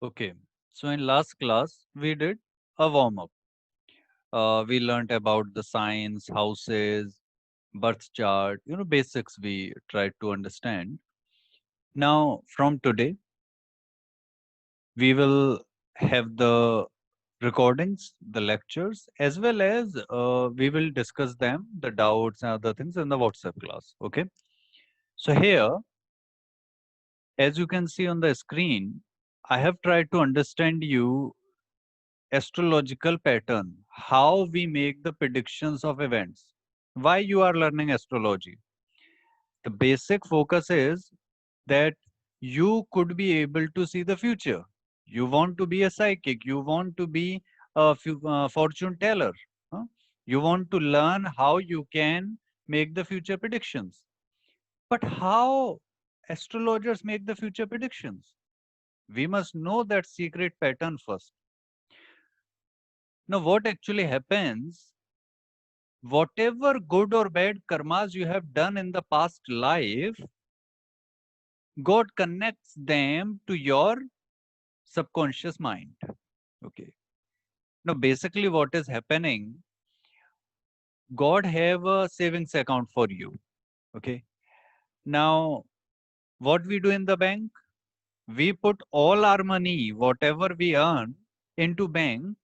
Okay, so in last class we did a warm up. We learned about the signs, houses, birth chart, basics we tried to understand. Now, from today, we will have the recordings, the lectures, as well as we will discuss them, the doubts and other things in the WhatsApp class. Okay, so here, as you can see on the screen, I have tried to understand you astrological pattern, how we make the predictions of events, why you are learning astrology. The basic focus is that you could be able to see the future. You want to be a psychic, you want to be a fortune teller. huh? You want to learn how you can make the future predictions. But how astrologers make the future predictions? We must know that secret pattern first. Now, what actually happens, whatever good or bad karmas you have done in the past life, God connects them to your subconscious mind. Okay. Now, basically, what is happening, God have a savings account for you. Okay. Now, what we do in the bank, we put all our money, whatever we earn, into bank,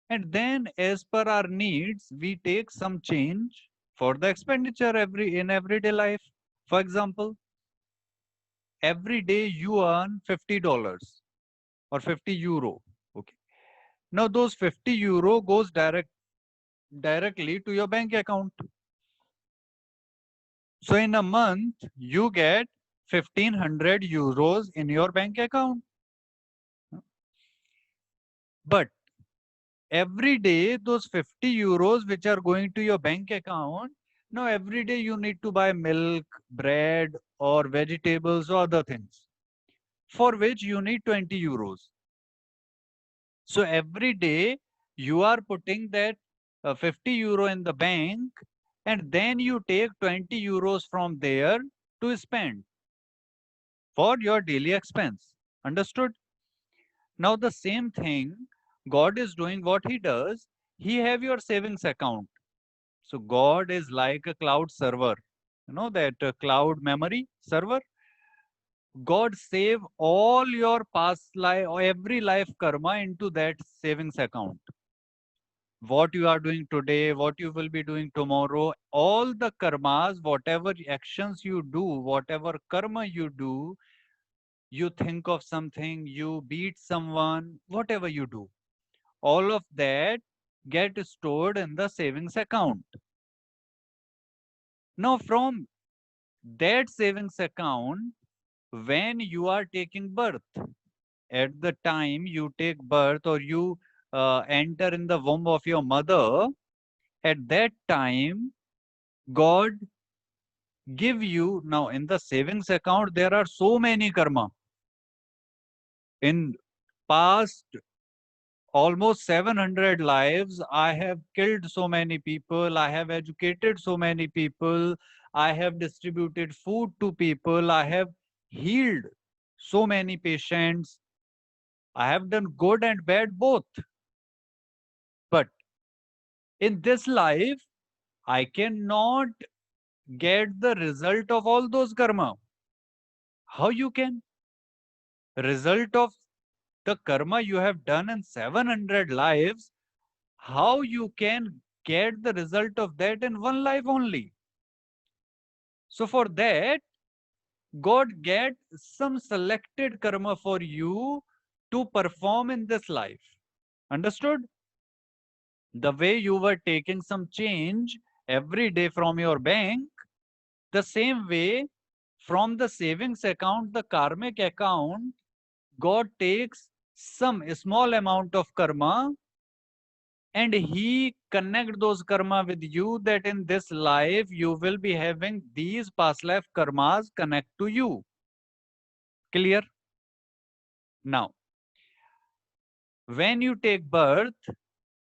and then as per our needs, we take some change for the expenditure in everyday life. For example, every day you earn $50 or 50 euro. Okay. Now those 50 euro goes directly to your bank account. So in a month, you get 1500 euros in your bank account. But every day, those 50 euros which are going to your bank account, now every day you need to buy milk, bread, or vegetables or other things, for which you need 20 euros. So every day you are putting that 50 euro in the bank, and then you take 20 euros from there to spend for your daily expense. Understood? Now the same thing God is doing, what he does, he have your savings account. So God is like a cloud server. You know that cloud memory server? God save all your past life or every life karma into that savings account. What you are doing today, what you will be doing tomorrow, all the karmas, whatever actions you do, whatever karma you do, you think of something, you beat someone, whatever you do, all of that get stored in the savings account. Now, from that savings account, when you are taking birth, at the time you take birth or you enter in the womb of your mother, at that time, God give you, now in the savings account there are so many karma. In past almost 700 lives, I have killed so many people, I have educated so many people, I have distributed food to people, I have healed so many patients, I have done good and bad both. But in this life, I cannot get the result of all those karma. How you can? Result of the karma you have done in 700 lives, how you can get the result of that in one life only? So for that, God get some selected karma for you to perform in this life. Understood? The way you were taking some change every day from your bank, the same way from the savings account, the karmic account, God takes some small amount of karma and he connect those karma with you, that in this life you will be having these past life karmas connect to you. Clear? Now, when you take birth,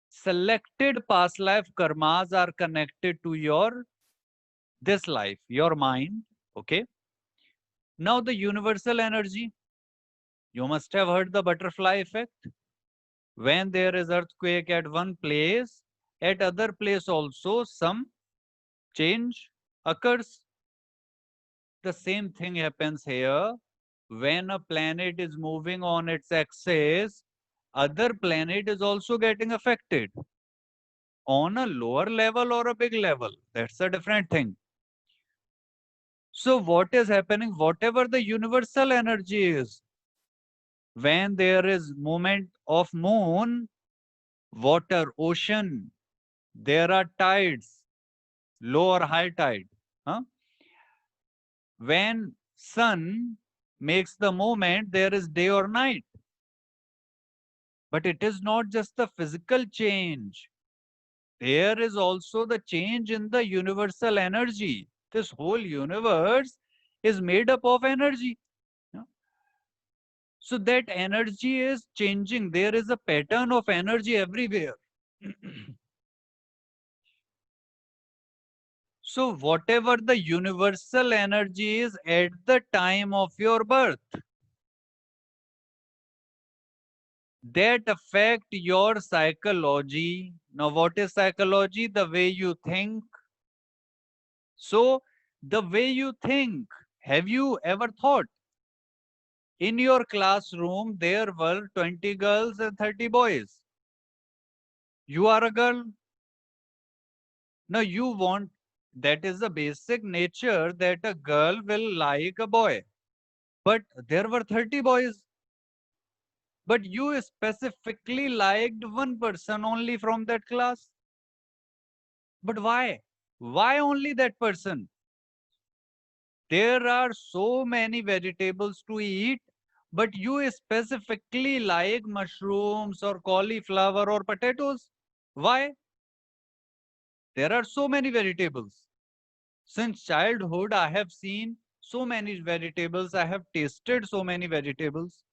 selected past life karmas are connected to your this life, your mind. Okay. Now the universal energy, You must have heard the butterfly effect. When there is earthquake at one place, at other place also some change occurs. The same thing happens here. When a planet is moving on its axis, other planet is also getting affected on a lower level or a big level. That's a different thing. So what is happening? Whatever the universal energy is, when there is movement of moon, water, ocean, there are tides, low or high tide. Huh? When sun makes the movement, there is day or night. But it is not just the physical change. There is also the change in the universal energy. This whole universe is made up of energy. Yeah. So that energy is changing. There is a pattern of energy everywhere. So whatever the universal energy is at the time of your birth, that affect your psychology. Now, what is psychology? The way you think. So, the way you think, have you ever thought in your classroom there were 20 girls and 30 boys? You are a girl. Now, you want, that is the basic nature that a girl will like a boy. But there were 30 boys. But you specifically liked one person only from that class. But why? Why only that person? There are so many vegetables to eat, but you specifically like mushrooms or cauliflower or potatoes. Why? There are so many vegetables. Since childhood, I have seen so many vegetables. I have tasted so many vegetables.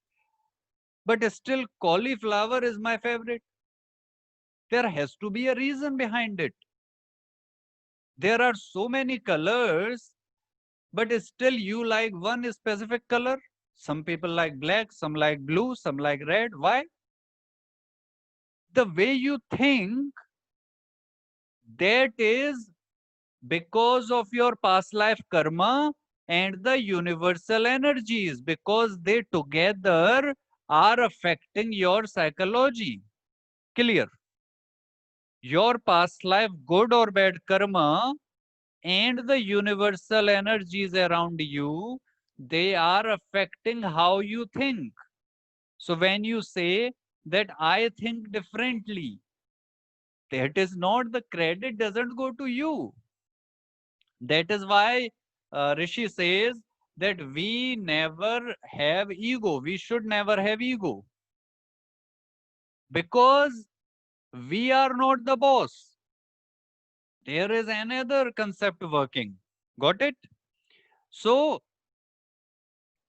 But still, cauliflower is my favorite. There has to be a reason behind it. There are so many colors, but still you like one specific color. Some people like black, some like blue, some like red. Why? The way you think, that is because of your past life karma and the universal energies, because they together are affecting your psychology. Clear? Your past life, good or bad karma, and the universal energies around you, they are affecting how you think. So when you say that I think differently, that is not, the credit doesn't go to you. That is why Rishi says that we never have ego. We should never have ego, because we are not the boss. There is another concept working. Got it? So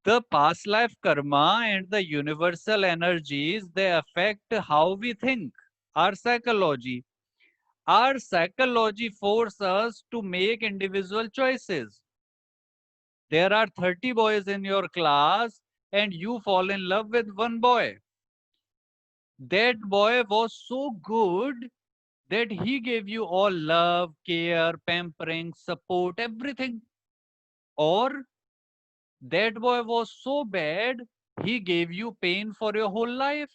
the past life karma and the universal energies, they affect how we think, our psychology. Our psychology forces us to make individual choices. There are 30 boys in your class and you fall in love with one boy. That boy was so good that he gave you all love, care, pampering, support, everything. Or that boy was so bad, he gave you pain for your whole life.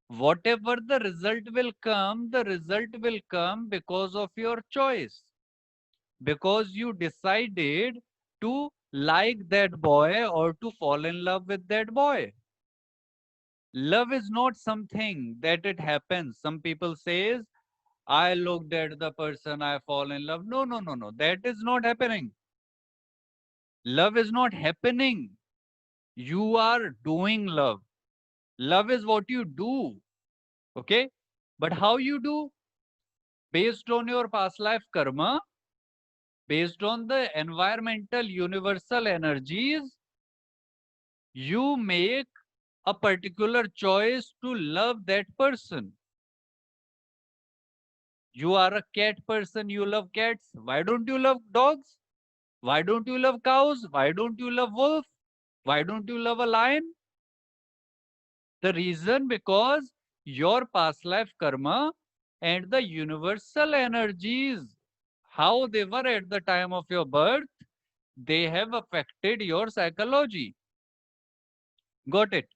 Whatever the result will come because of your choice. Because you decided to like that boy or to fall in love with that boy. Love is not something that it happens. Some people says, I looked at the person, I fall in love. No, no, no, no. That is not happening. Love is not happening. You are doing love. Love is what you do. Okay? But how you do? Based on your past life karma, based on the environmental universal energies, you make a particular choice to love that person. You are a cat person, you love cats. Why don't you love dogs? Why don't you love cows? Why don't you love wolf? Why don't you love a lion? The reason, because your past life karma and the universal energies, how they were at the time of your birth, they have affected your psychology. Got it?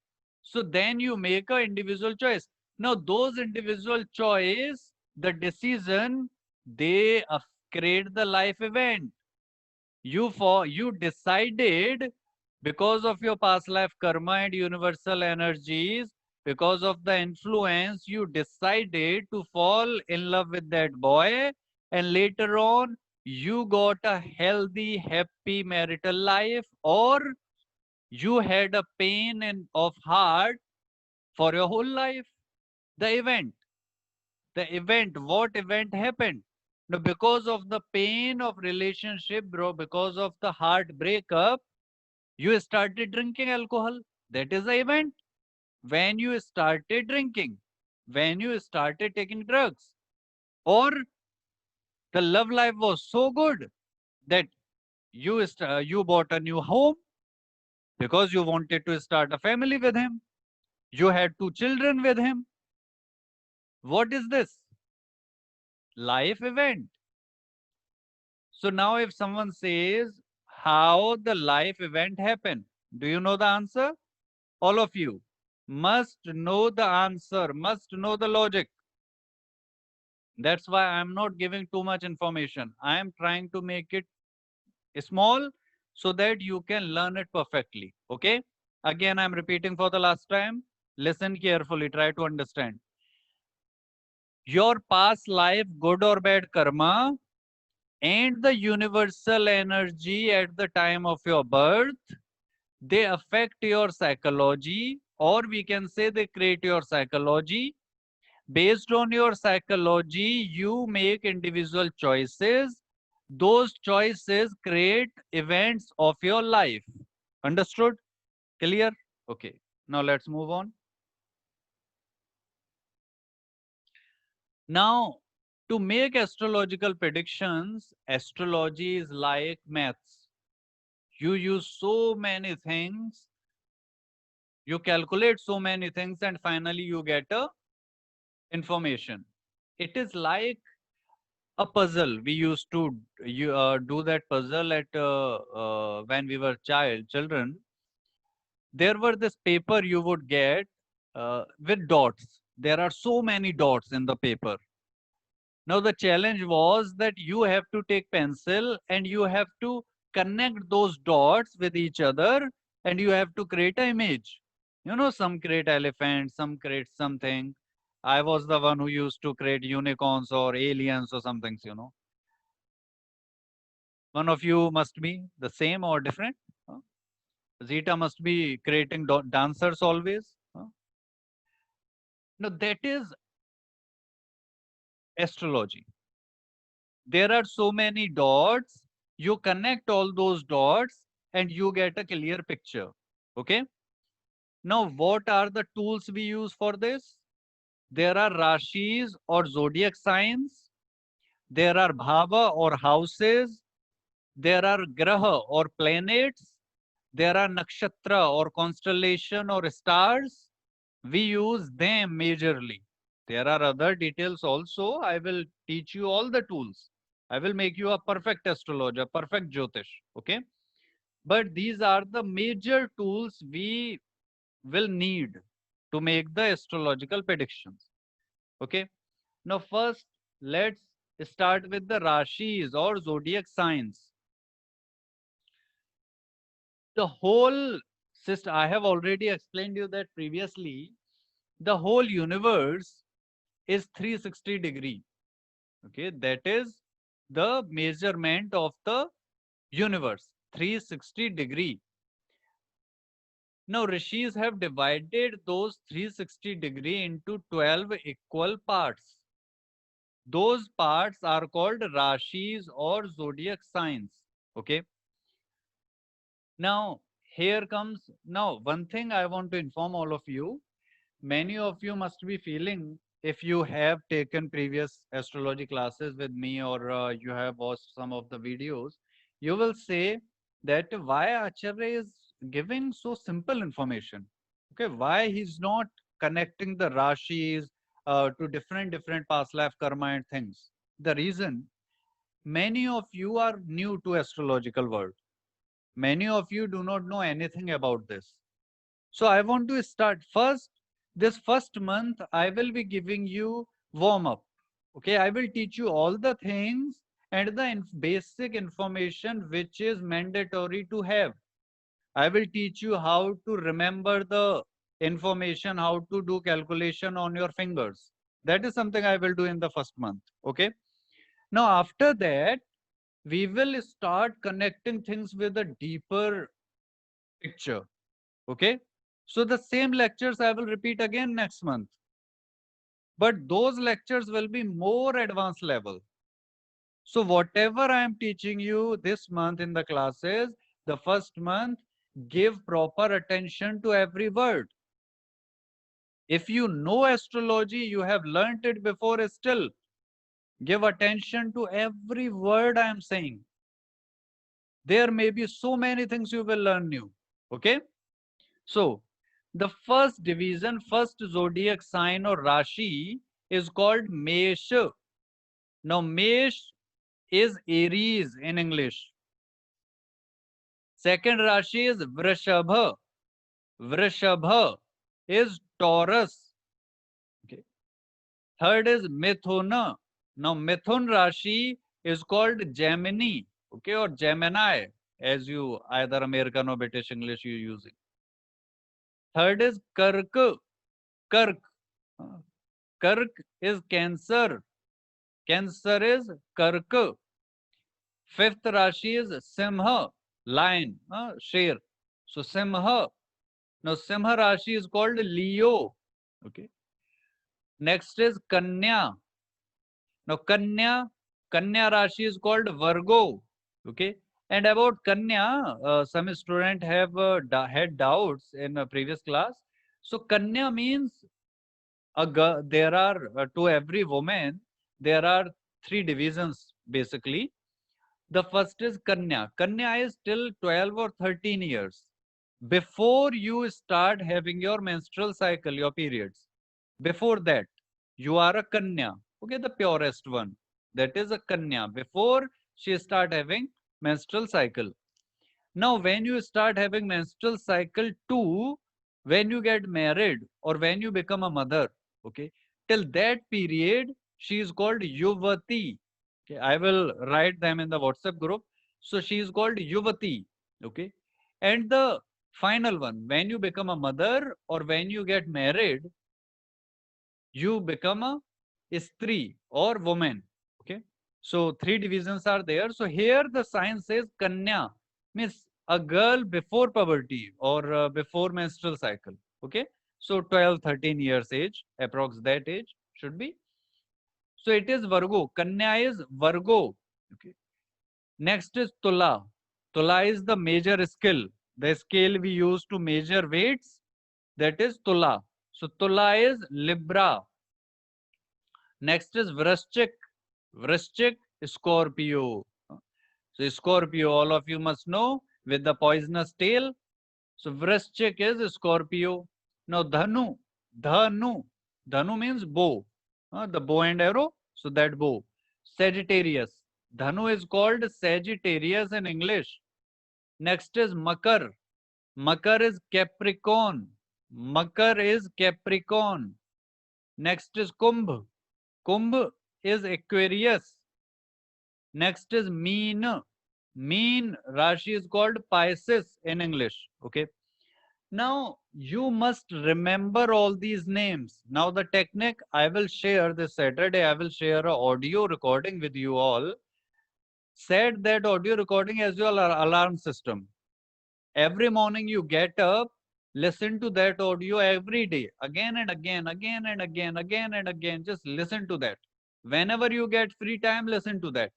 So then you make a individual choice. Now those individual choice, the decision, they create the life event. You decided, because of your past life karma and universal energies, because of the influence, you decided to fall in love with that boy, and later on you got a healthy, happy marital life, or you had a pain of heart for your whole life. The event the event what event happened? Now, because of the pain of relationship, bro, because of the heart breakup, you started drinking alcohol. That is the event. When you started drinking, when you started taking drugs, or the love life was so good that you bought a new home because you wanted to start a family with him. You had two children with him. What is this? Life event. So now if someone says how the life event happened, do you know the answer? All of you must know the answer, must know the logic. That's why I'm not giving too much information. I am trying to make it small so that you can learn it perfectly. Okay? Again, I'm repeating for the last time. Listen carefully, try to understand. Your past life, good or bad karma, and the universal energy at the time of your birth, they affect your psychology, or we can say they create your psychology. Based on your psychology, you make individual choices. Those choices create events of your life. Understood? Clear? Okay. Now let's move on. Now, to make astrological predictions, astrology is like maths. You use so many things, you calculate so many things, and finally you get a information. It is like a puzzle. We used to do that puzzle at when we were children. There were this paper you would get with dots. There are so many dots in the paper. Now the challenge was that you have to take pencil and you have to connect those dots with each other, and you have to create an image. Some create elephants, some create something. I was the one who used to create unicorns or aliens or some things. One of you must be the same or different. Huh? Zeta must be creating dancers always. Huh? Now that is astrology. There are so many dots. You connect all those dots and you get a clear picture. Okay. Now, what are the tools we use for this? There are rashis or zodiac signs. There are bhava or houses. There are graha or planets. There are nakshatra or constellation or stars. We use them majorly. There are other details also. I will teach you all the tools. I will make you a perfect astrologer, perfect Jyotish. Okay. But these are the major tools we will need to make the astrological predictions. Okay. Now, first, let's start with the Rashis or zodiac signs. The whole system, I have already explained you that previously, the whole universe is 360-degree. Okay, that is the measurement of the universe, 360-degree. Now, rishis have divided those 360-degree into 12 equal parts. Those parts are called rashis or zodiac signs. Okay. Now, one thing I want to inform all of you. Many of you must be feeling, if you have taken previous astrology classes with me, or you have watched some of the videos, you will say that why Acharya is giving so simple information. Okay, why he's not connecting the Rashis to different past life karma and things? The reason, many of you are new to astrological world. Many of you do not know anything about this. So I want to start first. This first month, I will be giving you warm up. Okay, I will teach you all the things and the basic information which is mandatory to have. I will teach you how to remember the information, how to do calculation on your fingers. That is something I will do in the first month. Okay. Now, after that, we will start connecting things with a deeper picture. Okay. So the same lectures I will repeat again next month. But those lectures will be more advanced level. So whatever I am teaching you this month in the classes, the first month, give proper attention to every word. If you know astrology, you have learnt it before still. Give attention to every word I am saying. There may be so many things you will learn new. Okay? So, the first division, first zodiac sign or Rashi is called Mesh. Now, Mesh is Aries in English. Second Rashi is Vrishabha. Vrishabha is Taurus. Okay. Third is Mithuna. Now, Mithun Rashi is called Gemini, okay, or Gemini, as you either American or British English you using. Third is Kark. Kark. Uh, Kark is Cancer. Cancer is Kark. Fifth Rashi is Simha, lion, Sher. So Simha. Now Simha Rashi is called Leo. Okay. Next is Kanya. Now Kanya Rashi is called Virgo. Okay. And about Kanya, some student have had doubts in a previous class. So Kanya means a girl. There are to every woman there are three divisions basically. The first is Kanya. Kanya is till 12 or 13 years before you start having your menstrual cycle, your periods. Before that, you are a Kanya. Okay, the purest one. That is a Kanya. Before she start having menstrual cycle. Now, when you start having menstrual cycle too, when you get married or when you become a mother, okay, till that period, she is called Yuvati. Okay, I will write them in the WhatsApp group. So she is called Yuvati. Okay, and the final one, when you become a mother or when you get married, you become a Stri or woman. Okay. So three divisions are there. So here the sign says Kanya means a girl before puberty or before menstrual cycle. Okay. So 12, 13 years age, approx that age should be. So it is Virgo. Kanya is Virgo. Okay. Next is Tula. Tula is the major scale. The scale we use to measure weights, that is Tula. So Tula is Libra. Next is Vrashchik. Vrashchik, Scorpio. So Scorpio, all of you must know, with the poisonous tail. So Vrashchik is Scorpio. Now Dhanu. Dhanu. Dhanu means bow. The bow and arrow. So that bow. Sagittarius. Dhanu is called Sagittarius in English. Next is Makar. Makar is Capricorn. Makar is Capricorn. Next is Kumbh. Kumbh is Aquarius. Next is Meen. Meen Rashi is called Pisces in English. Okay. Now you must remember all these names. Now the technique I will share this Saturday, I will share a audio recording with you all. Set that audio recording as your alarm system. Every morning you get up, listen to that audio every day, again and again, again and again, again and again. Just listen to that. Whenever you get free time, listen to that.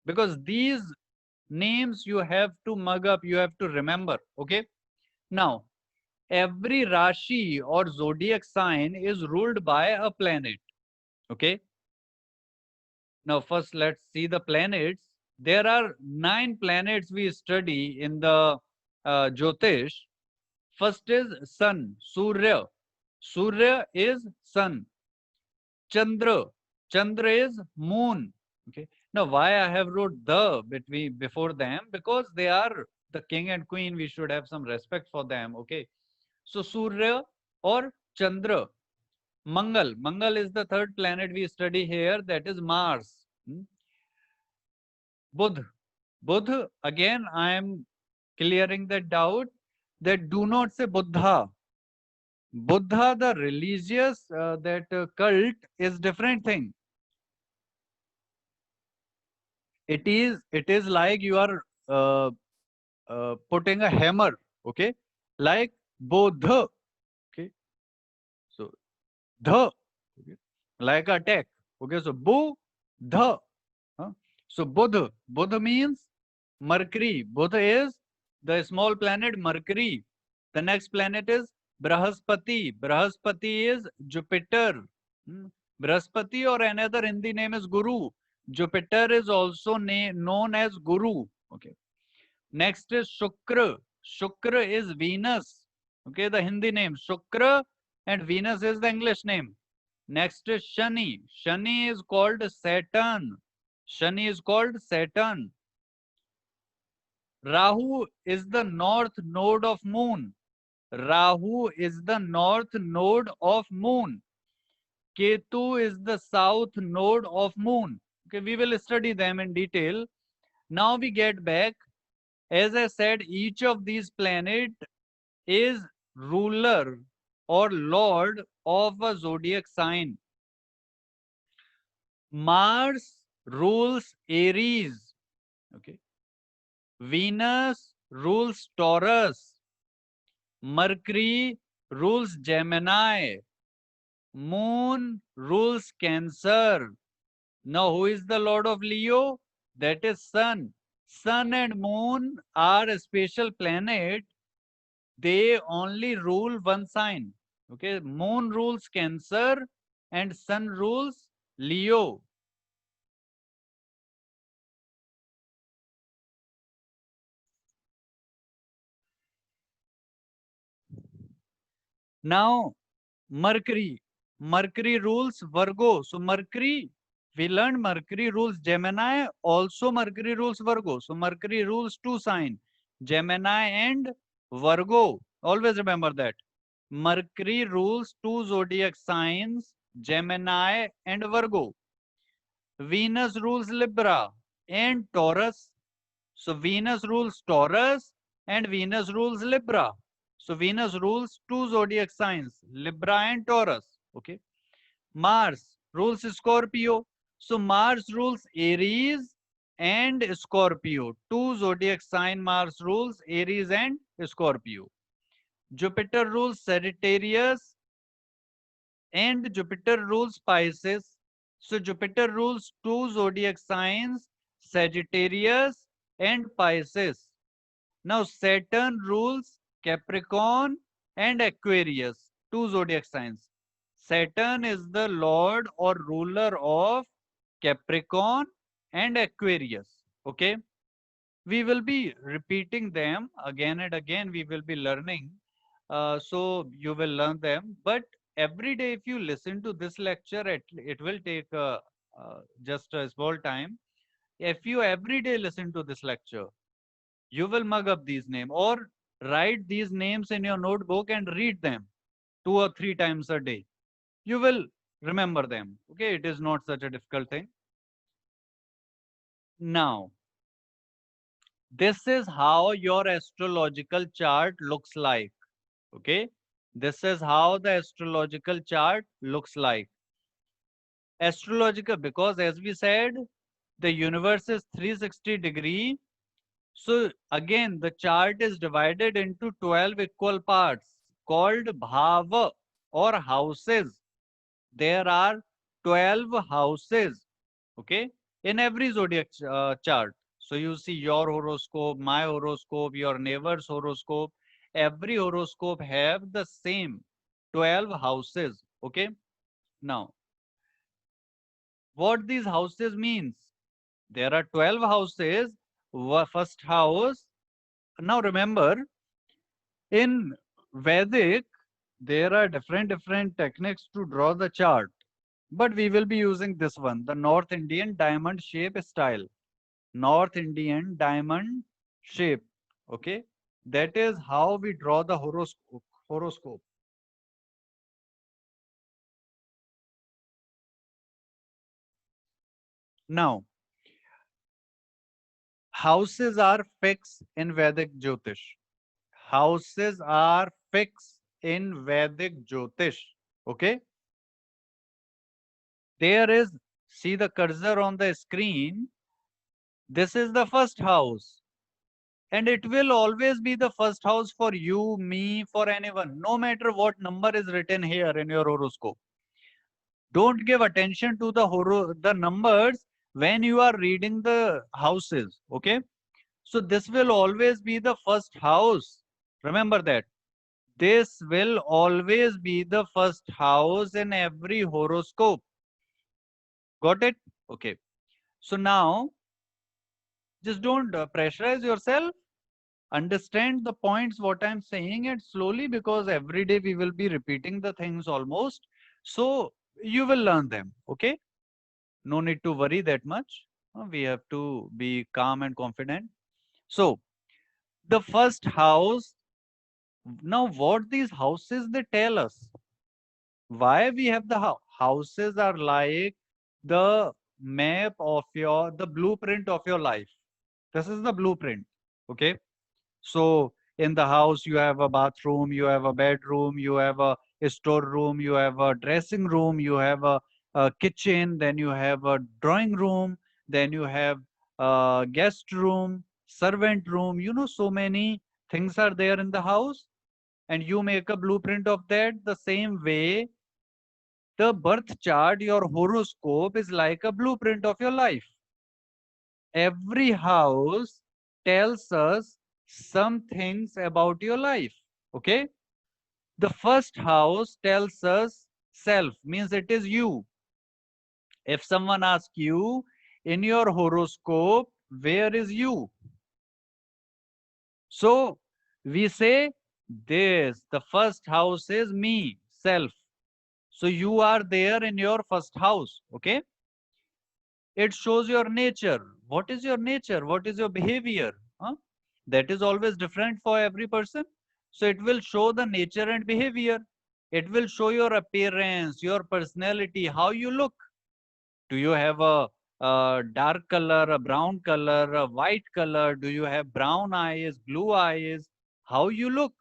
Because these names you have to mug up, you have to remember. Okay. Now, every Rashi or zodiac sign is ruled by a planet. Okay. Now, first let's see the planets. There are 9 planets we study in the Jyotish. First is sun, Surya. Surya is sun. Chandra. Chandra is moon. Okay. Now, why I have wrote the between before them? Because they are the king and queen. We should have some respect for them. Okay. So Surya or Chandra. Mangal. Mangal is the third planet we study here. That is Mars. Budh. Budh. Again, I am clearing the doubt that do not say Buddha. Buddha, the religious cult is different thing. It is like you are putting a hammer, okay, like bodha, okay, so the, okay, like attack, okay, so bu the, huh? So Buddha means Mercury. Buddha is the small planet Mercury. The next planet is Brahaspati. Brahaspati is Jupiter. Hmm. Brahaspati or another Hindi name is Guru. Jupiter is also known as Guru. Okay. Next is Shukra. Shukra is Venus. Okay, the Hindi name Shukra and Venus is the English name. Next is Shani. Shani is called Saturn. Shani is called Saturn. Rahu is the north node of moon. Rahu is the north node of moon. Ketu is the south node of moon. Okay, we will study them in detail. Now we get back. As I said, each of these planets is ruler or lord of a zodiac sign. Mars rules Aries. Okay. Venus rules Taurus. Mercury rules Gemini. Moon rules Cancer. Now, who is the lord of Leo? That is Sun. Sun and Moon are a special planet. They only rule one sign. Okay, Moon rules Cancer and Sun rules Leo. Now, Mercury. Mercury rules Virgo. So, Mercury, we learned Mercury rules Gemini. Also, Mercury rules Virgo. So, Mercury rules two signs, Gemini and Virgo. Always remember that. Mercury rules two zodiac signs, Gemini and Virgo. Venus rules Libra and Taurus. So Venus rules Taurus and Venus rules Libra. So Venus rules two zodiac signs, Libra and Taurus. Okay. Mars rules Scorpio. So Mars rules Aries and Scorpio. Two zodiac sign Mars rules Aries and Scorpio. Jupiter rules Sagittarius and Jupiter rules Pisces. So Jupiter rules two zodiac signs, Sagittarius and Pisces. Now Saturn rules Capricorn and Aquarius, two zodiac signs. Saturn is the lord or ruler of Capricorn and Aquarius. Okay. We will be repeating them again and again. We will be learning. So you will learn them. But every day, if you listen to this lecture, it will take just a small time. If you every day listen to this lecture, you will mug up these names or write these names in your notebook and read them 2 or 3 times a day. You will remember them. Okay, it is not such a difficult thing. Now, this is how your astrological chart looks like. Okay, this is how the astrological chart looks like. Astrological, because as we said, the universe is 360-degree. So again, the chart is divided into 12 equal parts called bhava or houses. There are 12 houses, okay, in every zodiac chart. So you see your horoscope, my horoscope, your neighbor's horoscope. Every horoscope have the same 12 houses, okay. Now, what these houses means? There are 12 houses. First house. Now remember, in Vedic, there are different techniques to draw the chart, but we will be using this one, the North Indian diamond shape style. North Indian diamond shape. Okay, that is how we draw the horoscope. Now, houses are fixed in Vedic Jyotish. Houses are fixed in Vedic Jyotish. Okay, there is, see the cursor on the screen. This is the first house, and it will always be the first house for you, me, for anyone, no matter what number is written here in your horoscope. Don't give attention to the numbers when you are reading the houses. Okay, so this will always be the first house. Remember that. This will always be the first house in every horoscope. Got it? Okay. So now, just don't pressurize yourself. Understand the points what I'm saying, and slowly, because every day we will be repeating the things almost. So you will learn them. Okay. No need to worry that much. We have to be calm and confident. So the first house, now what these houses they tell us, why we have the houses are like the map of your, the blueprint of your life. This is the blueprint. Okay, so in the house you have a bathroom, you have a bedroom, you have a storeroom, you have a dressing room, you have a kitchen, then you have a drawing room, then you have a guest room, servant room. So many things are there in the house, and you make a blueprint of that. The same way, the birth chart, your horoscope is like a blueprint of your life. Every house tells us some things about your life. Okay, the first house tells us self, means it is you. If someone asks you in your horoscope, where is you? So we say this, the first house is me, self. So you are there in your first house. Okay, it shows your nature. What is your nature? What is your behavior? Huh? That is always different for every person. So it will show the nature and behavior. It will show your appearance, your personality, how you look. Do you have a dark color, a brown color, a white color? Do you have brown eyes, blue eyes? How you look,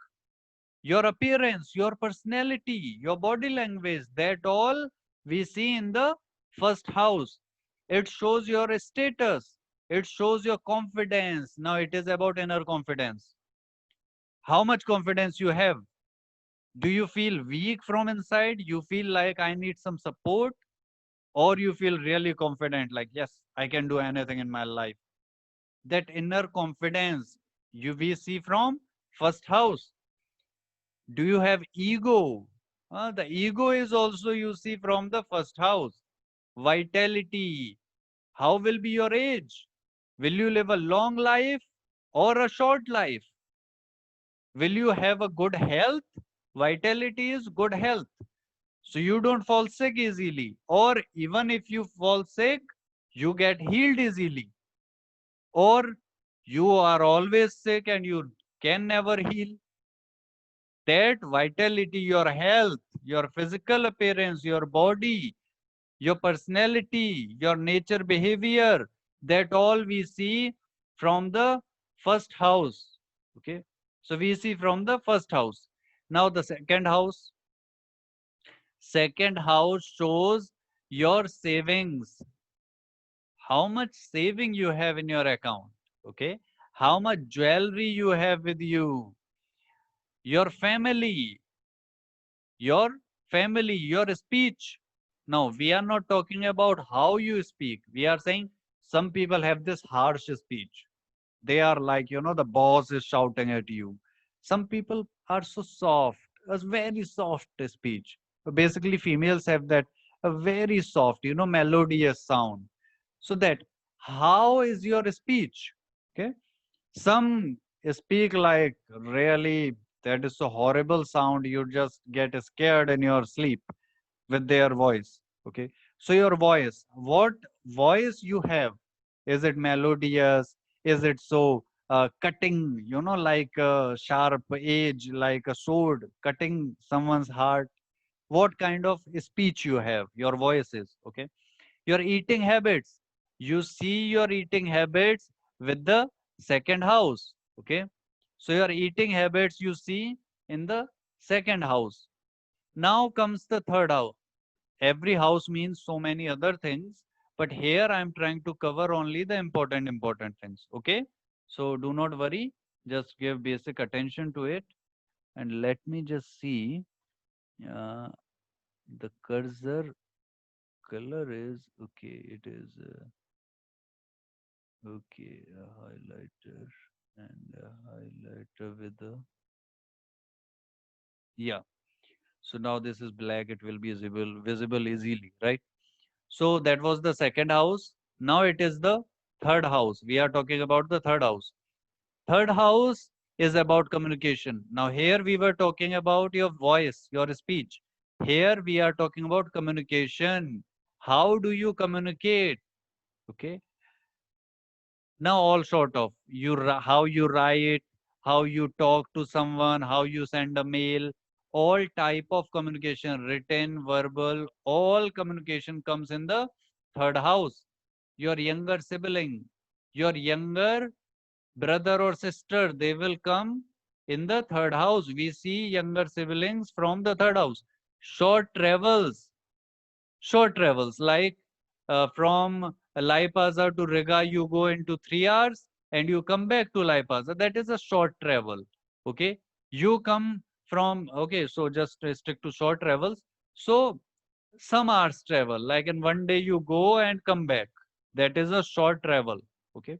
your appearance, your personality, your body language, that all we see in the first house. It shows your status, it shows your confidence. Now it is about inner confidence. How much confidence you have? Do you feel weak from inside? You feel like I need some support? Or you feel really confident, like, yes, I can do anything in my life? That inner confidence we see from first house. Do you have ego? The ego is also you see from the first house. Vitality. How will be your age? Will you live a long life or a short life? Will you have a good health? Vitality is good health. So you don't fall sick easily. Or even if you fall sick, you get healed easily. Or you are always sick and you can never heal. That vitality, your health, your physical appearance, your body, your personality, your nature behavior, that all we see from the first house. Okay. So we see from the first house. Now the second house. Second house shows your savings. How much saving you have in your account. Okay. How much jewelry you have with you. Your family, your your speech. Now, we are not talking about how you speak. We are saying some people have this harsh speech. They are like, the boss is shouting at you. Some people are so soft, a very soft speech. Basically, females have that a very soft, melodious sound. So that how is your speech? Okay. Some speak like really That is a horrible sound. You just get scared in your sleep with their voice. Okay. So your voice, what voice you have? Is it melodious? Is it so cutting, like a sharp edge, like a sword cutting someone's heart? What kind of speech you have? Your voice is. Okay. Your eating habits. You see your eating habits with the second house. Okay. So your eating habits you see in the second house. Now comes the third house. Every house means so many other things, but here I'm trying to cover only the important things. Okay. So do not worry. Just give basic attention to it. And let me just see uh, the cursor color is okay. It is okay. A highlighter and a highlighter with the yeah. So now this is black. It will be visible easily, right? So that was the second house. Now it is the third house. We are talking about the third house. Third house is about communication. Now here we were talking about your voice, your speech. Here we are talking about communication. How do you communicate? Okay. Now all sort of how you write, how you talk to someone, how you send a mail, all type of communication, written, verbal, all communication comes in the third house. Your younger sibling, your younger brother or sister, they will come in the third house. We see younger siblings from the third house. Short travels, short travels like from Laipaza to Riga, you go into 3 hours and you come back to Laipaza. That is a short travel. Okay. You come from, okay, so just stick to short travels. So some hours travel, like in one day you go and come back. That is a short travel. Okay.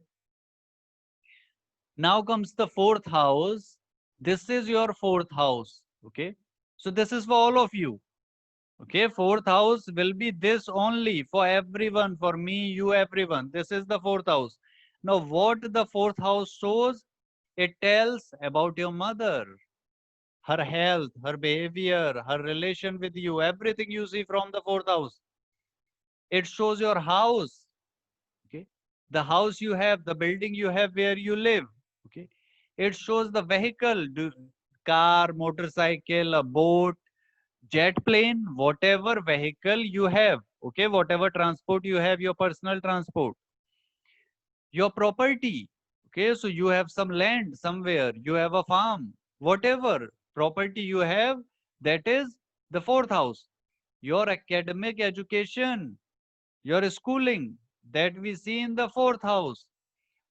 Now comes the fourth house. This is your fourth house. Okay. So this is for all of you. Okay, fourth house will be this only for everyone, for me, you, everyone. This is the fourth house. Now, what the fourth house shows? It tells about your mother, her health, her behavior, her relation with you, everything you see from the fourth house. It shows your house, okay? The house you have, the building you have where you live, okay? It shows the vehicle, car, motorcycle, a boat, jet plane, whatever vehicle you have, okay, whatever transport you have, your personal transport, your property, okay, so you have some land somewhere, you have a farm, whatever property you have, that is the fourth house. Your academic education, your schooling, that we see in the fourth house.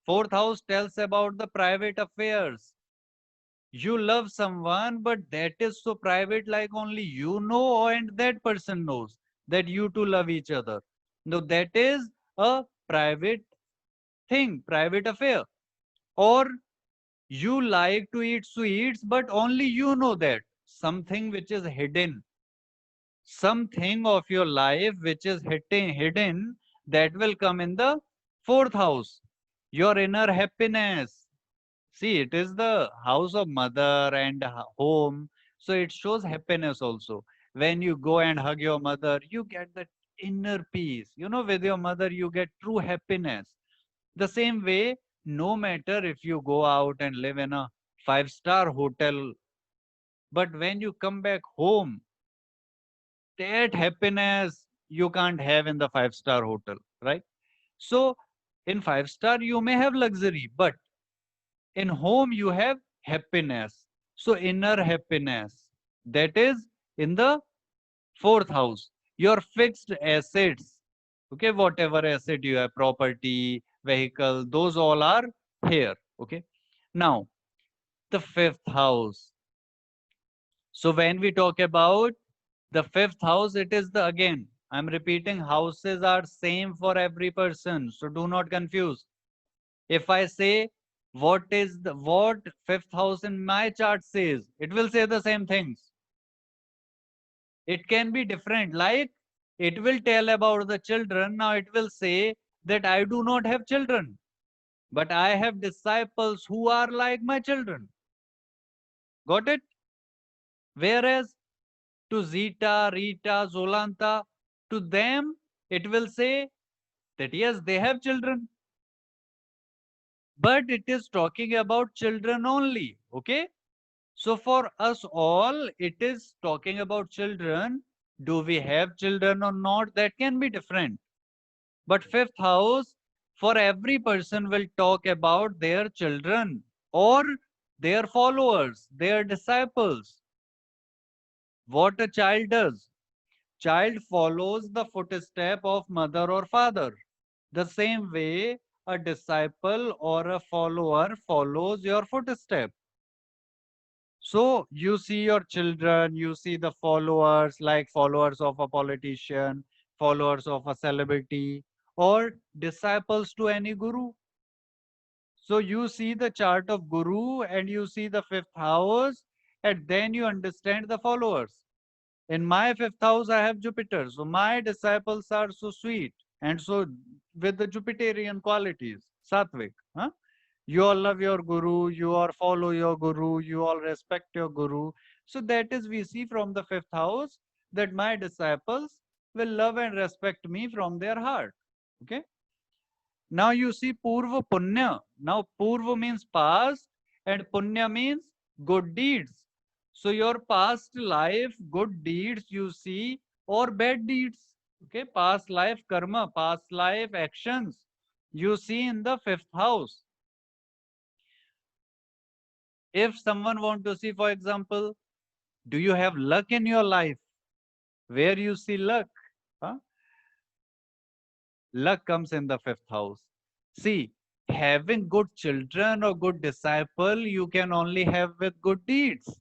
Fourth house tells about the private affairs. You love someone, but that is so private, like only you know, and that person knows that you two love each other. No, that is a private thing, private affair. Or you like to eat sweets, but only you know that. Something which is hidden, something of your life which is hidden, that will come in the fourth house. Your inner happiness. See, it is the house of mother and home. So it shows happiness also. When you go and hug your mother, you get that inner peace. With your mother, you get true happiness. The same way, no matter if you go out and live in a five-star hotel, but when you come back home, that happiness you can't have in the five-star hotel, right? So in five-star, you may have luxury, but in home you have happiness. So inner happiness, that is in the fourth house. Your fixed assets, okay, whatever asset you have, property, vehicle, those all are here. Okay. Now the fifth house. So when we talk about the fifth house, it is the, again, I'm repeating, houses are same for every person, so do not confuse. If I say what fifth house in my chart says, it will say the same things. It can be different. Like it will tell about the children. Now it will say that I do not have children, but I have disciples who are like my children. Got it? Whereas to Zeta, Rita, Zolanta, to them, it will say that yes, they have children, but it is talking about children only. Okay. So for us all, it is talking about children. Do we have children or not? That can be different. But fifth house, for every person will talk about their children or their followers, their disciples. What a child does. Child follows the footstep of mother or father. The same way a disciple or a follower follows your footstep. So you see your children, you see the followers, like followers of a politician, followers of a celebrity, or disciples to any guru. So you see the chart of guru and you see the fifth house, and then you understand the followers. In my fifth house, I have Jupiter. So my disciples are so sweet and so with the Jupiterian qualities, sattvic. Huh? You all love your guru, you all follow your guru, you all respect your guru. So that is we see from the fifth house that my disciples will love and respect me from their heart. Okay. Now you see Purva Punya. Now Purva means past and Punya means good deeds. So your past life, good deeds you see or bad deeds. Okay, past life karma, past life actions you see in the fifth house. If someone want to see, for example, do you have luck in your life? Where you see luck? Huh? Luck comes in the fifth house. See, having good children or good disciple, you can only have with good deeds.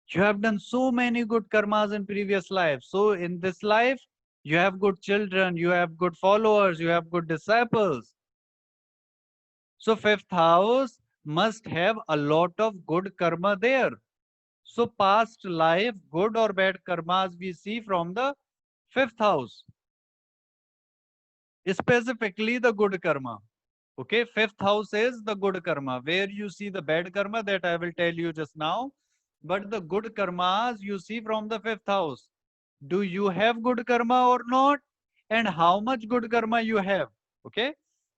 You have done so many good karmas in previous life. So in this life, you have good children, you have good followers, you have good disciples. So fifth house must have a lot of good karma there. So past life, good or bad karmas we see from the fifth house, specifically the good karma. Okay, fifth house is the good karma. Where you see the bad karma, that I will tell you just now. But the good karmas you see from the fifth house. Do you have good karma or not? And how much good karma you have? Okay,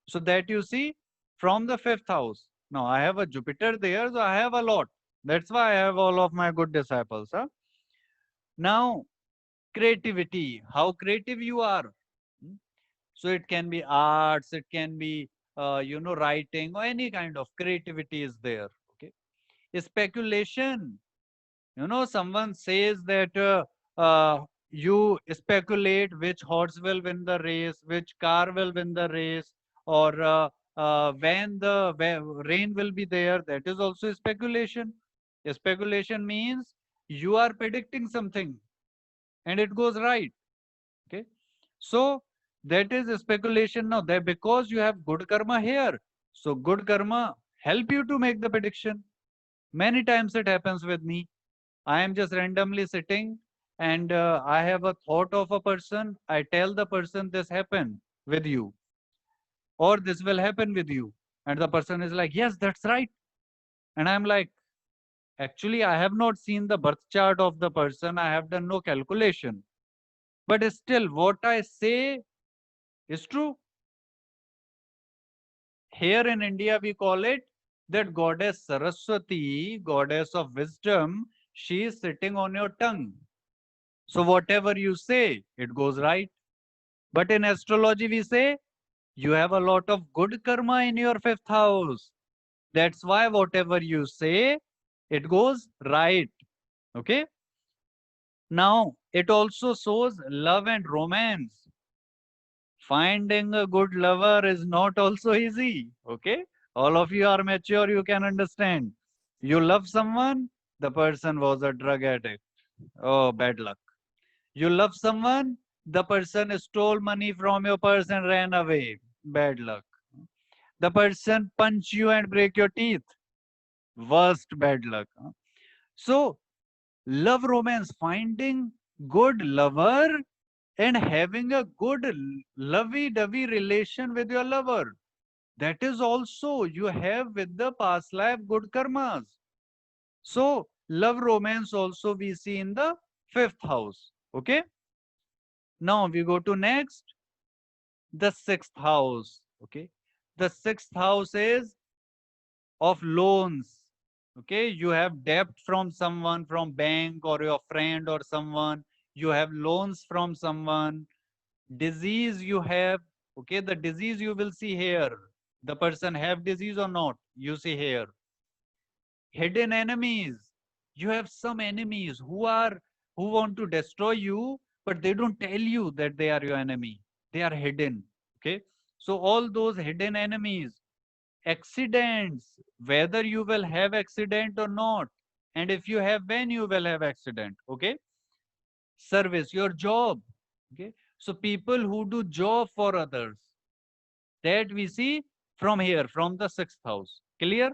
so that you see from the fifth house. Now I have a Jupiter there, so I have a lot. That's why I have all of my good disciples. Huh? Now, creativity, how creative you are. Hmm? So it can be arts, it can be writing or any kind of creativity is there. Okay, speculation. Someone says that you speculate which horse will win the race, which car will win the race, or when the rain will be there. That is also speculation. Speculation means you are predicting something and it goes right. Okay, so that is a speculation now. That because you have good karma here, so good karma help you to make the prediction. Many times it happens with me. I am just randomly sitting and I have a thought of a person. I tell the person this happened with you or this will happen with you. And the person is like, yes, that's right. And I'm like, actually, I have not seen the birth chart of the person. I have done no calculation. But still, what I say is true. Here in India, we call it that goddess Saraswati, goddess of wisdom, she is sitting on your tongue. So whatever you say, it goes right. But in astrology, we say you have a lot of good karma in your fifth house. That's why whatever you say, it goes right. Okay. Now, it also shows love and romance. Finding a good lover is not also easy. Okay. All of you are mature, you can understand. You love someone, the person was a drug addict. Oh, bad luck. You love someone, the person stole money from your purse and ran away. Bad luck. The person punch you and break your teeth. Worst bad luck. So, love romance, finding good lover and having a good lovey-dovey relation with your lover. That is also you have with the past life good karmas. So, Love romance also we see in the fifth house. Okay. Now we go to next, the sixth house. Okay. The sixth house is of loans. Okay. You have debt from someone, from bank or your friend or someone. You have loans from someone. Disease you have. Okay. The disease you will see here. The person have disease or not. You see here. Hidden enemies. You have some enemies who want to destroy you, but they don't tell you that they are your enemy. They are hidden. Okay. So all those hidden enemies, accidents, whether you will have accident or not, and if you have, when you will have accident. Okay. Service, your job. Okay. So people who do job for others, that we see from here, from the sixth house. Clear?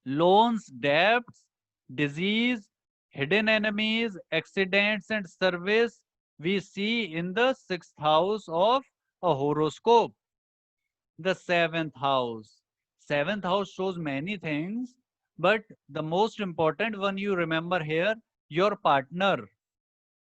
Loans, debts, disease, hidden enemies, accidents, and service we see in the sixth house of a horoscope. The seventh house. Seventh house shows many things, but the most important one you remember here, your partner.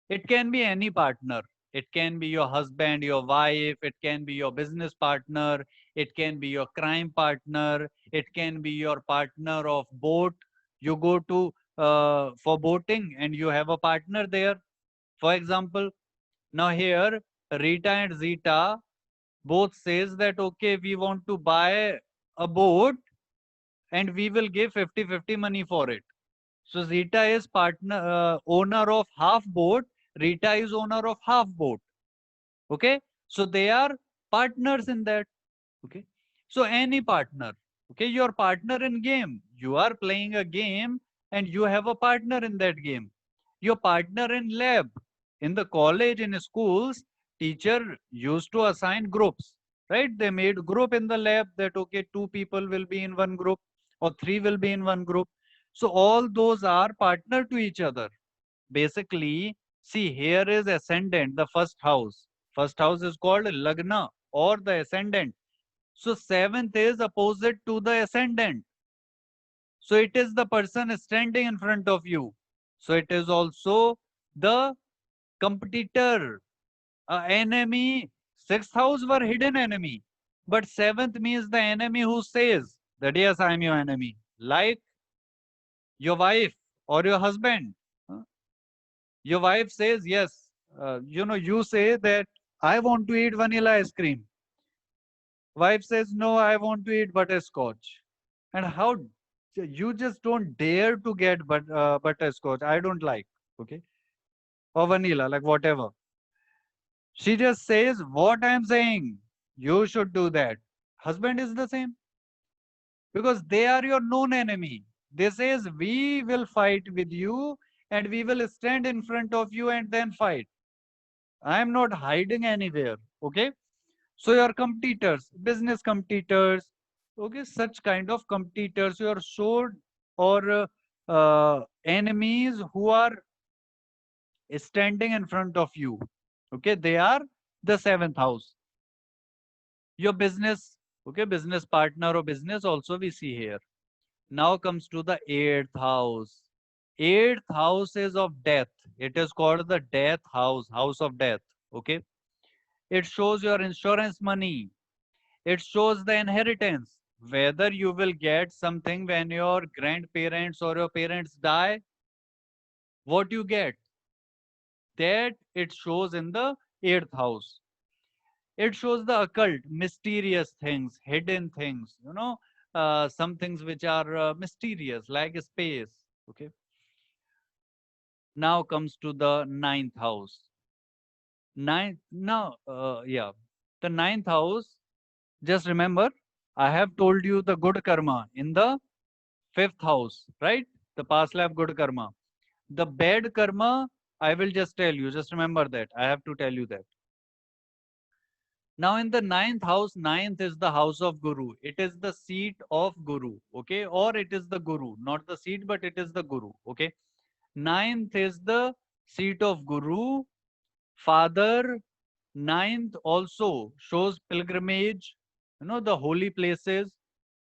It can be any partner. It can be your husband, your wife, it can be your business partner, it can be your crime partner, it can be your partner of boat. You go to for boating and you have a partner there. For example, now here Rita and Zita both says that okay, we want to buy a boat and we will give 50-50 money for it. So Zita is partner owner of half boat, Rita is owner of half boat. Okay, so they are partners in that. Okay, so any partner. Okay, your partner in game. You are playing a game and you have a partner in that game. Your partner in lab. In the college, in schools, teacher used to assign groups, right? They made group in the lab that okay, two people will be in one group or three will be in one group. So all those are partner to each other. Basically, see here is ascendant, the first house. First house is called Lagna or the ascendant. So seventh is opposite to the ascendant. So it is the person standing in front of you. So it is also the competitor, enemy. Sixth house were hidden enemy. But seventh means the enemy who says that yes, I am your enemy. Like your wife or your husband. uh, Your wife says, yes, you say that I want to eat vanilla ice cream. Wife says, no, I want to eat butterscotch. And how you just don't dare to get butterscotch. I don't like, okay, or vanilla, like whatever. She just says what I'm saying. You should do that. Husband is the same because they are your known enemy. They says we will fight with you and we will stand in front of you and then fight. I am not hiding anywhere. Okay. So your competitors, business competitors, okay, such kind of competitors, your sword or enemies who are standing in front of you. Okay, they are the seventh house. Your business, okay, business partner or business also we see here. Now comes to the eighth house. Eighth house is of death. It is called the death house, house of death. Okay, it shows your insurance money. It shows the inheritance, whether you will get something when your grandparents or your parents die, what you get, that it shows in the eighth house. It shows the occult, mysterious things, hidden things, some things which are mysterious, like space. Okay. Now comes to the ninth house. The ninth house, just remember, I have told you the good karma in the fifth house, right? The past life good karma. The bad karma, I will just tell you. Just remember that. I have to tell you that. Now, in the ninth house, ninth is the house of Guru. It is the seat of Guru, okay? Or it is the Guru, not the seat, but it is the Guru, okay? Ninth is the seat of Guru. Father, ninth also shows pilgrimage, the holy places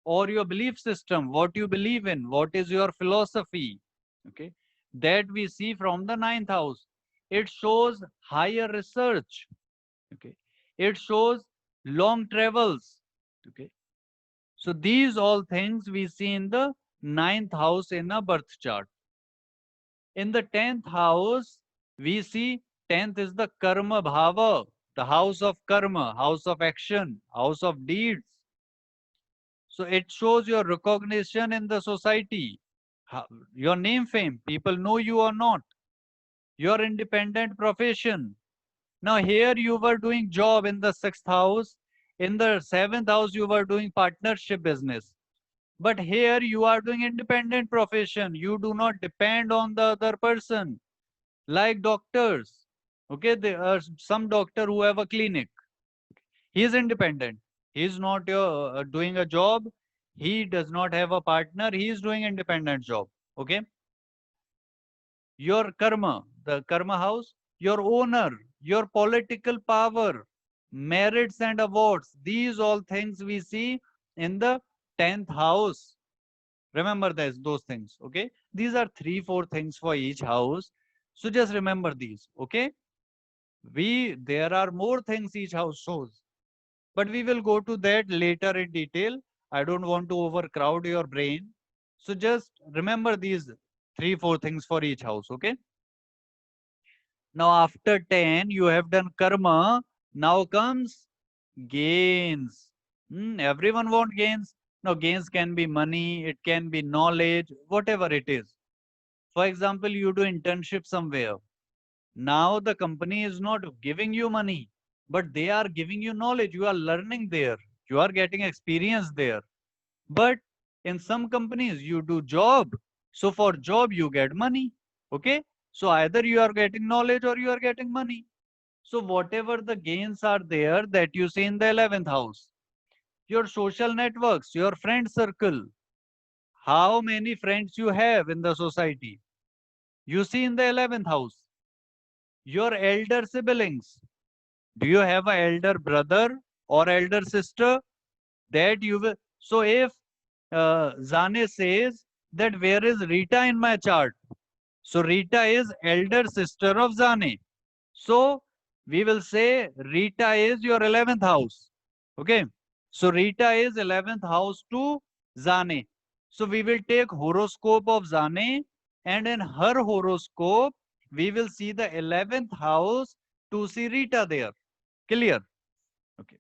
or your belief system, what you believe in, what is your philosophy. Okay, that we see from the ninth house. It shows higher research. Okay, it shows long travels. Okay, so these all things we see in the ninth house in a birth chart. In the 10th house, we see 10th is the karma bhava, the house of karma, house of action, house of deeds. So it shows your recognition in the society, your name fame, people know you or not, your independent profession. Now here you were doing job in the 6th house, in the 7th house you were doing partnership business. But here you are doing independent profession. You do not depend on the other person like doctors. Okay, there are some doctor who have a clinic. He is independent. He is not doing a job. He does not have a partner. He is doing independent job. Okay, your karma, the karma house, your owner, your political power, merits and awards. These all things we see in the 10th house. Remember this, those things. Okay, these are 3 4 things for each house. So just remember these. Okay, there are more things each house shows, but we will go to that later in detail. I don't want to overcrowd your brain, so just remember these 3 4 things for each house. Okay, now after 10 you have done karma. Now comes gains. Everyone want gains. Now gains can be money, it can be knowledge, whatever it is. For example, you do internship somewhere. Now the company is not giving you money, but they are giving you knowledge. You are learning there. You are getting experience there. But in some companies, you do job. So for job, you get money. Okay. So either you are getting knowledge or you are getting money. So whatever the gains are there that you see in the 11th house, your social networks, your friend circle, how many friends you have in the society, you see in the 11th house. Your elder siblings. Do you have an elder brother or elder sister that you will? So if Zane says that where is Rita in my chart? So Rita is elder sister of Zane. So we will say Rita is your 11th house. Okay. So Rita is 11th house to Zane. So we will take horoscope of Zane, and in her horoscope, we will see the 11th house to see Rita there. Clear? Okay.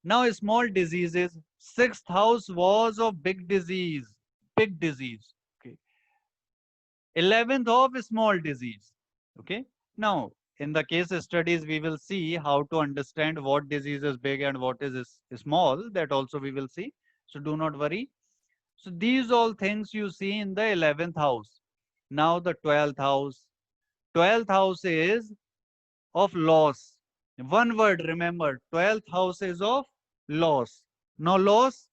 Now small diseases. 6th house was of big disease. Big disease. Okay. 11th of small disease. Okay. Now in the case studies, we will see how to understand what disease is big and what is small. That also we will see. So do not worry. So these all things you see in the 11th house. Now the 12th house. 12th house is of loss. One word, remember, 12th house is of loss. Now loss,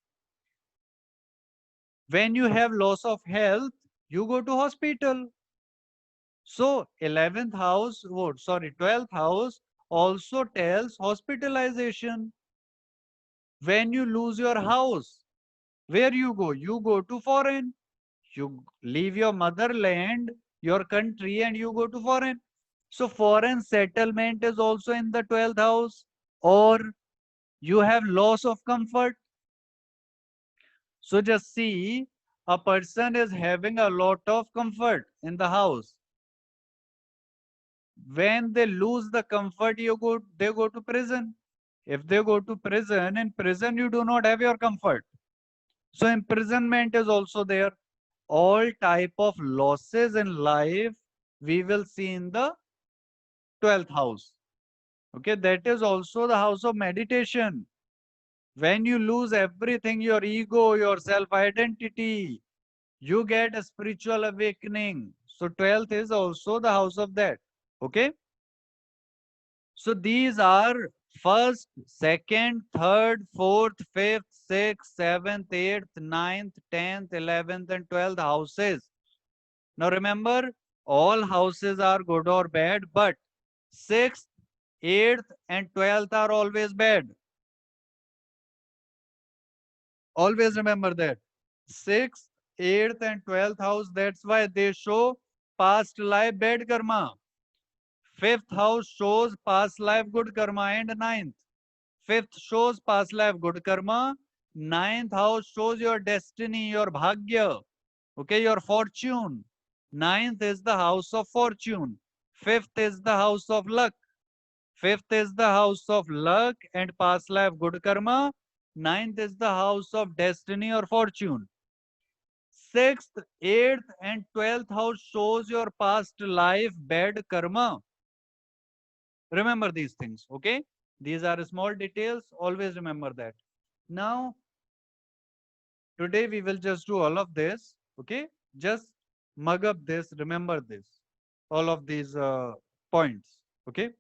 when you have loss of health, you go to hospital. So 11th house, what, sorry, 12th house also tells hospitalization. When you lose your house, where you go? You go to foreign. You leave your motherland, your country, and you go to foreign. So foreign settlement is also in the 12th house. Or you have loss of comfort. So just see, a person is having a lot of comfort in the house. When they lose the comfort, they go to prison. If they go to prison, in prison you do not have your comfort. So imprisonment is also there. All type of losses in life we will see in the 12th house. Okay, that is also the house of meditation. When you lose everything, your ego, your self-identity, you get a spiritual awakening. So 12th is also the house of that. Okay. So these are first, second, third, fourth, fifth, sixth, seventh, eighth, ninth, 10th, 11th, and 12th houses. Now remember, all houses are good or bad, but 6th, 8th, and 12th are always bad. Always remember that. 6th, 8th and 12th house, that's why they show past life bad karma. 5th house shows past life good karma, and ninth. 5th shows past life good karma. Ninth house shows your destiny, your bhagya, okay, your fortune. Ninth is the house of fortune. 5th is the house of luck. 5th is the house of luck and past life good karma. Ninth is the house of destiny or fortune. 6th, 8th, and 12th house shows your past life bad karma. Remember these things, okay? These are small details. Always remember that. Now, today we will just do all of this, okay? Just mug up this, remember this, all of these points, okay?